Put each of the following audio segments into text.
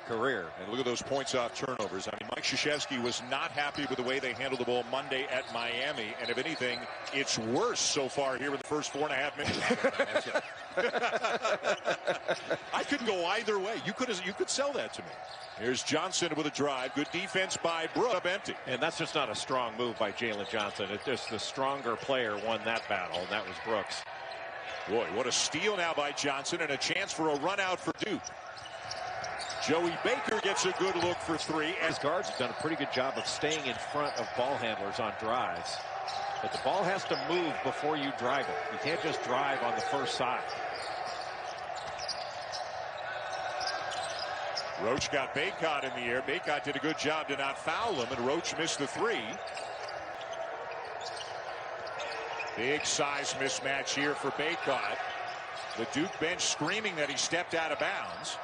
career. And look at those points off turnovers. I mean, Mike Krzyzewski was not happy with the way they handled the ball Monday at Miami. And if anything, it's worse so far here in the first 4.5 minutes. I could go either way. You could sell that to me. Here's Johnson with a drive. Good defense by Brooks. Up empty. And that's just not a strong move by Jalen Johnson. It's just the stronger player won that battle, and that was Brooks. Boy, what a steal now by Johnson, and a chance for a run out for Duke. Joey Baker gets a good look for three. His guards have done a pretty good job of staying in front of ball handlers on drives. But the ball has to move before you drive it. You can't just drive on the first side. Roach got Baycott in the air. Baycott did a good job to not foul him, and Roach missed the three. Big size mismatch here for Baycott. The Duke bench screaming that he stepped out of bounds.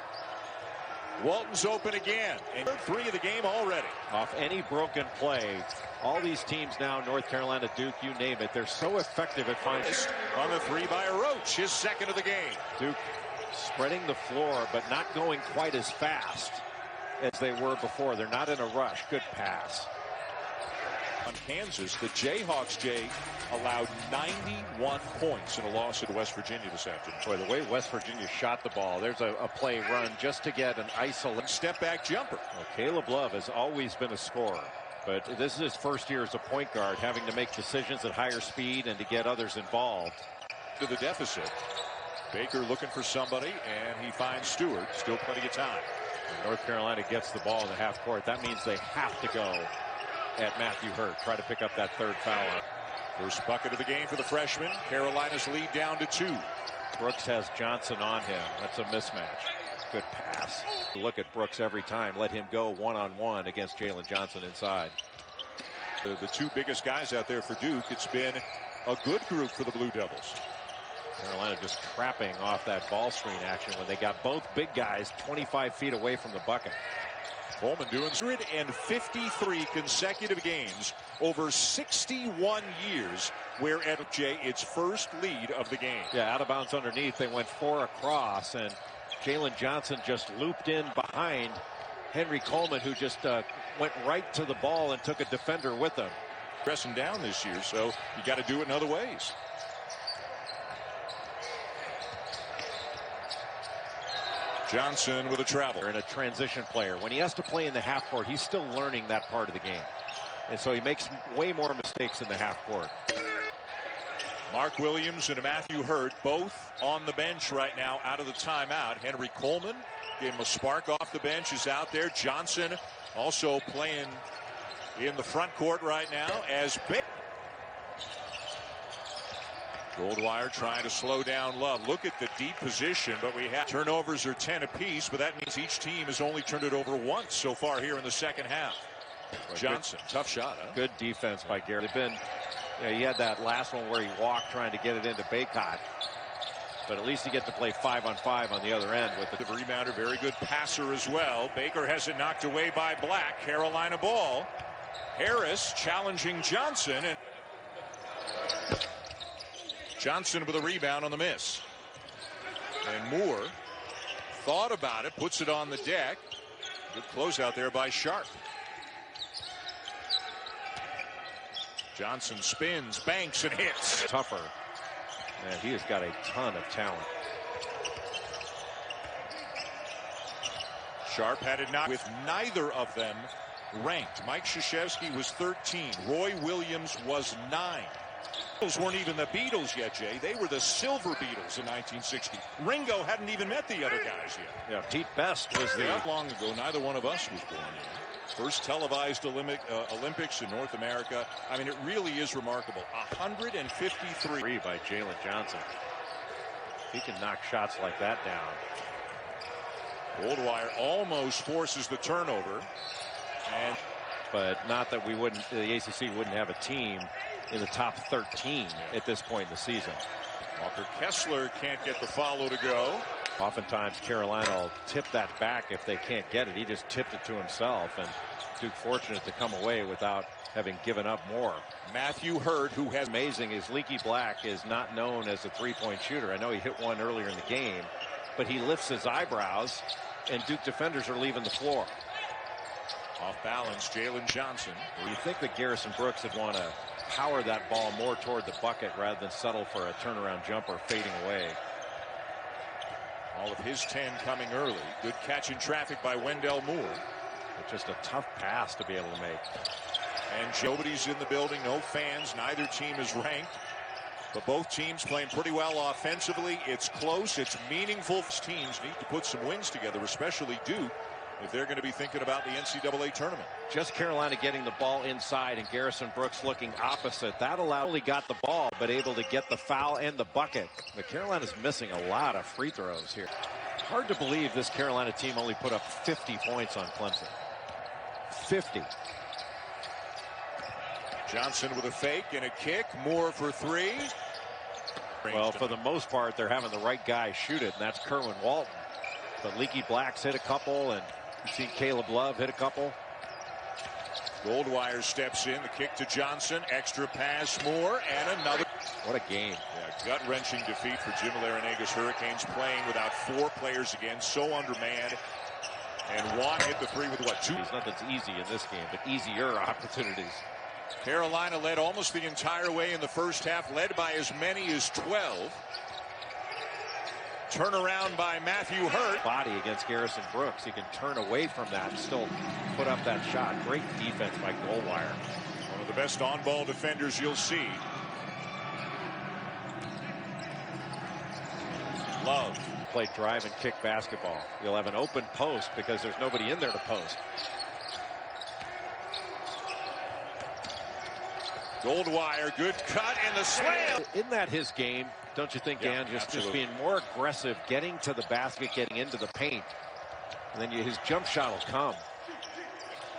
Walton's open again, and three of the game already. Off any broken play, all these teams now, North Carolina, Duke, you name it, they're so effective at finding. On the three by Roach, his second of the game. Duke spreading the floor, but not going quite as fast as they were before. They're not in a rush. Good pass. On Kansas, the Jayhawks, Jay, allowed 91 points in a loss at West Virginia this afternoon. Boy, the way West Virginia shot the ball, there's a play run just to get an isolated step-back jumper. Well, Caleb Love has always been a scorer, but this is his first year as a point guard, having to make decisions at higher speed and to get others involved. To the deficit. Baker looking for somebody, and he finds Stewart. Still plenty of time. When North Carolina gets the ball in the half court, that means they have to go at Matthew Hurt. Try to pick up that third foul. First bucket of the game for the freshman. Carolina's lead down to 2. Brooks has Johnson on him. That's a mismatch. Good pass. Look at Brooks every time. Let him go one-on-one against Jalen Johnson inside. The two biggest guys out there for Duke. It's been a good group for the Blue Devils. Carolina just trapping off that ball screen action when they got both big guys 25 feet away from the bucket. Coleman doing 153 consecutive games over 61 years, where at Jay its first lead of the game. Yeah, out of bounds underneath. They went 4 across, and Jalen Johnson just looped in behind Henry Coleman, who just went right to the ball and took a defender with him. Pressing down this year, so you got to do it in other ways. Johnson with a travel. And a transition player. When he has to play in the half court, he's still learning that part of the game. And so he makes way more mistakes in the half court. Mark Williams and Matthew Hurt both on the bench right now out of the timeout. Henry Coleman gave him a spark off the bench, is out there. Johnson also playing in the front court right now as Baker. Goldwire trying to slow down Love. Look at the deep position, but we have turnovers are 10 apiece, but that means each team has only turned it over once so far here in the second half. Johnson, tough shot, huh? Good defense by Garrett. They've been, he had that last one where he walked trying to get it into Baycott, but at least he gets to play 5-on-5 on the other end with the rebounder. Very good passer as well. Baker has it knocked away by Black. Carolina ball. Harris challenging Johnson, and Johnson with a rebound on the miss. And Moore thought about it, puts it on the deck. Good closeout there by Sharp. Johnson spins, banks, and hits. Tougher. Man, he has got a ton of talent. Sharp had it knocked with neither of them ranked. Mike Krzyzewski was 13. Roy Williams was 9. Those weren't even the Beatles yet, Jay. They were the Silver Beatles in 1960. Ringo hadn't even met the other guys yet. Yeah, Pete Best was the... Not long ago, neither one of us was born yet. First televised Olympics in North America. I mean, it really is remarkable. 153 by Jalen Johnson. He can knock shots like that down. Goldwire almost forces the turnover. But not that we wouldn't, the ACC wouldn't have a team in the top 13 at this point in the season. Walker Kessler can't get the follow to go. Oftentimes Carolina will tip that back if they can't get it. He just tipped it to himself, and Duke fortunate to come away without having given up more. Matthew Hurt, who has amazing, is Leaky Black is not known as a three-point shooter. I know he hit one earlier in the game, but he lifts his eyebrows and Duke defenders are leaving the floor. Off balance, Jalen Johnson. You think that Garrison Brooks would want to power that ball more toward the bucket rather than settle for a turnaround jumper fading away. All of his 10 coming early. Good catch in traffic by Wendell Moore. But just a tough pass to be able to make. And nobody's in the building, no fans. Neither team is ranked. But both teams playing pretty well offensively. It's close. It's meaningful. Teams need to put some wins together, especially Duke, if they're going to be thinking about the NCAA tournament. Just Carolina getting the ball inside and Garrison Brooks looking opposite. That allowed only got the ball, but able to get the foul and the bucket. But Carolina's missing a lot of free throws here. Hard to believe this Carolina team only put up 50 points on Clemson. 50. Johnson with a fake and a kick. Moore for three. Well, for the most part, they're having the right guy shoot it, and that's Kerwin Walton. But Leaky Black's hit a couple, and you see Caleb Love hit a couple. Goldwire steps in. The kick to Johnson. Extra pass, Moore, and another. What a game. Yeah, gut-wrenching defeat for Jim Larinagas Hurricanes, playing without 4 players again, so undermanned. And Watt hit the three with what, 2? Nothing's easy in this game, but easier opportunities. Carolina led almost the entire way in the first half, led by as many as 12. Turnaround by Matthew Hurt. Body against Garrison Brooks. He can turn away from that and still put up that shot. Great defense by Goldwire. One of the best on-ball defenders you'll see. Love. Play drive and kick basketball. You'll have an open post because there's nobody in there to post. Goldwire, good cut, and the slam. Isn't that his game? Don't you think, Dan? Just being more aggressive, getting to the basket, getting into the paint. And then his jump shot will come.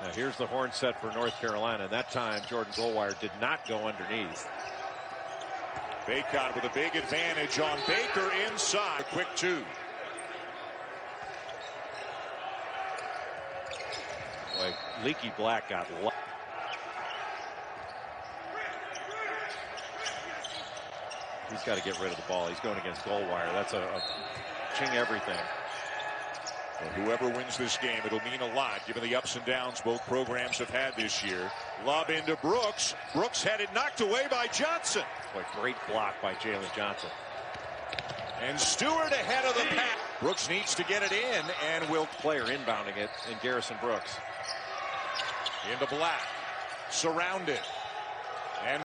Now here's the horn set for North Carolina. That time, Jordan Goldwire did not go underneath. Baycott with a big advantage on Baker inside. A quick 2. Like Leaky Black got lucky. He's got to get rid of the ball. He's going against Goldwire. That's a ching everything. Well, whoever wins this game, it'll mean a lot given the ups and downs both programs have had this year. Lob into Brooks. Brooks had it knocked away by Johnson. What a great block by Jalen Johnson. And Stewart ahead of the pack. Brooks needs to get it in and will. Player inbounding it in Garrison Brooks. Into Black. Surrounded.